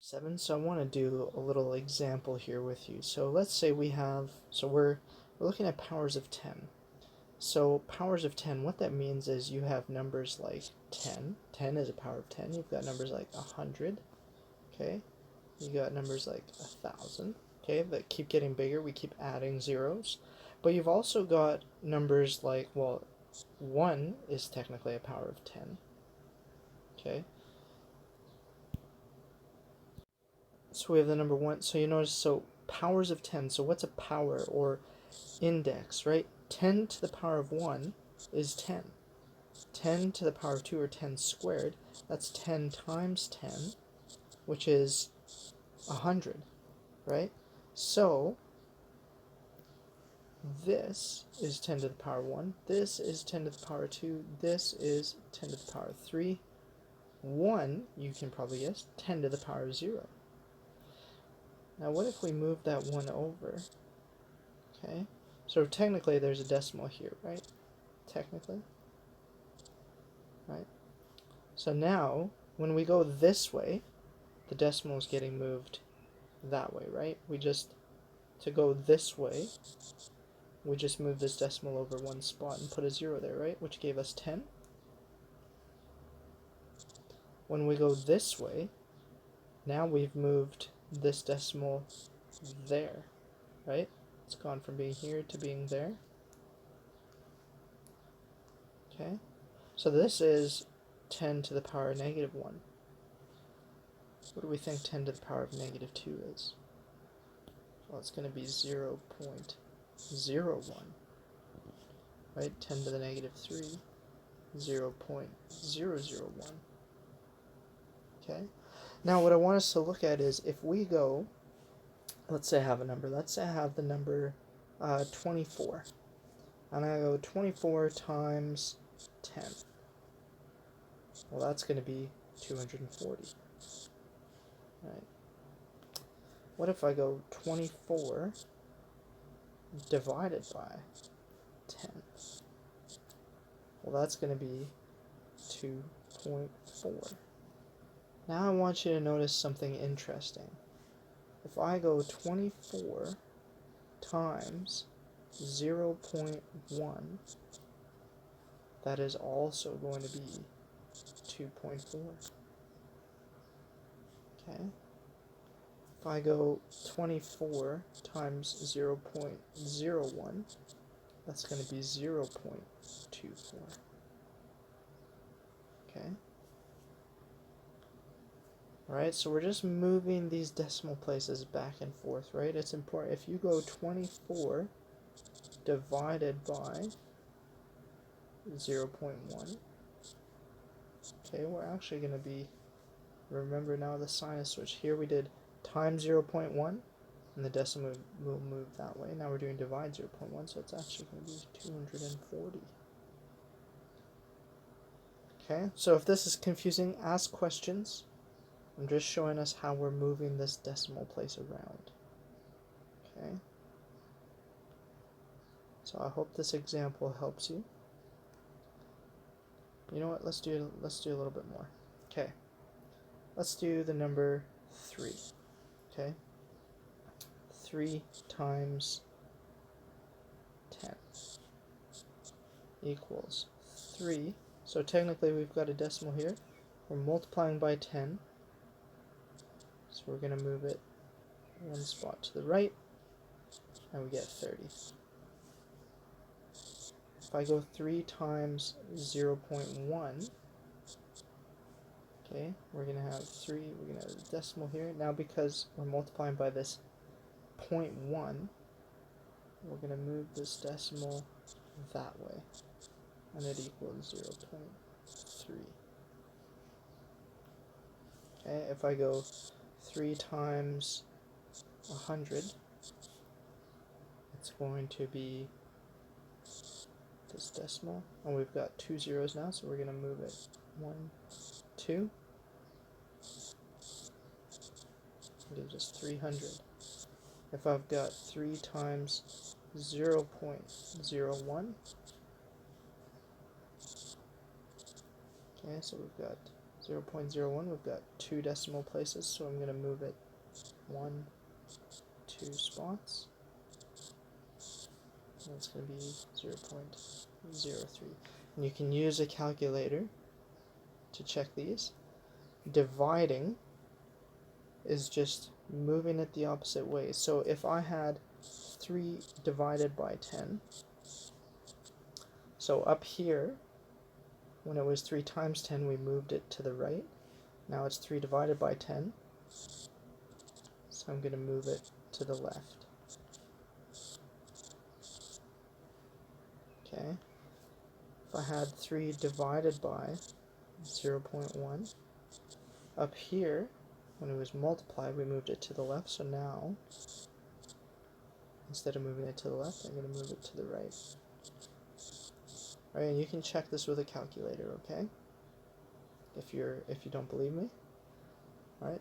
7. So I want to do a little example here with you. So let's say we're looking at powers of 10. So powers of 10, what that means is you have numbers like 10. 10 is a power of 10. You've got numbers like 100. Okay. You got numbers like 1,000. Okay, that keep getting bigger. We keep adding zeros. But you've also got numbers like, well, 1 is technically a power of 10. Okay. So we have the number 1. So you notice, so powers of 10. So what's a power or index, right? 10 to the power of 1 is 10. 10 to the power of 2, or 10 squared, that's 10 times 10, which is 100, right? So this is 10 to the power of 1, this is 10 to the power of 2, this is 10 to the power of 3. 1, you can probably guess, 10 to the power of 0. Now what if we move that 1 over? Okay, so technically there's a decimal here, right? Technically, right? So now, when we go this way, the decimal is getting moved that way, right? To go this way, we just move this decimal over one spot and put a 0 there, right? Which gave us 10. When we go this way, now we've moved this decimal there, right? It's gone from being here to being there. Okay, so this is 10 to the power of negative 1. What do we think 10 to the power of negative 2 is? Well, it's going to be 0.01, right? 10 to the negative 3, 0.001. Okay? Now what I want us to look at is if we go, let's say I have a number. Let's say I have the number 24. And I go 24 times 10. Well, that's going to be 240. Right? What if I go 24 divided by 10? Well, that's going to be 2.4. Now I want you to notice something interesting. If I go 24 times 0.1, that is also going to be 2.4. Okay? If I go 24 times 0.01, that's going to be 0.24. Okay? Alright, so we're just moving these decimal places back and forth, right? It's important. If you go 24 divided by 0.1, okay, we're actually going to be, remember now the sign is switched. Here we did times 0.1, and the decimal will move that way. Now we're doing divide 0.1, so it's actually going to be 240. Okay, so if this is confusing, ask questions. I'm just showing us how we're moving this decimal place around. Okay, so I hope this example helps you. You know what, let's do a little bit more. Okay, let's do the number 3. Okay, 3 times 10 equals 3. So technically we've got a decimal here. We're multiplying by 10. So we're going to move it one spot to the right, and we get 30. If I go 3 times 0.1, okay, we're going to have 3, we're going to have a decimal here. Now because we're multiplying by this 0.1, we're going to move this decimal that way, and it equals 0.3. Okay, if I go 3 times 100, it's going to be this decimal, and we've got 2 zeros now, so we're going to move it 1, 2. It gives us 300. If I've got 3 times 0.01, okay, so we've got 0.01, we've got 2 decimal places, so I'm going to move it 1, 2 spots. And it's going to be 0.03. And you can use a calculator to check these. Dividing is just moving it the opposite way. So if I had 3 divided by 10, so up here, when it was 3 times 10, we moved it to the right. Now it's 3 divided by 10, so I'm going to move it to the left. Okay. If I had 3 divided by 0.1, up here, when it was multiplied, we moved it to the left, so now, instead of moving it to the left, I'm going to move it to the right. Alright, and you can check this with a calculator, okay? If you don't believe me. Alright.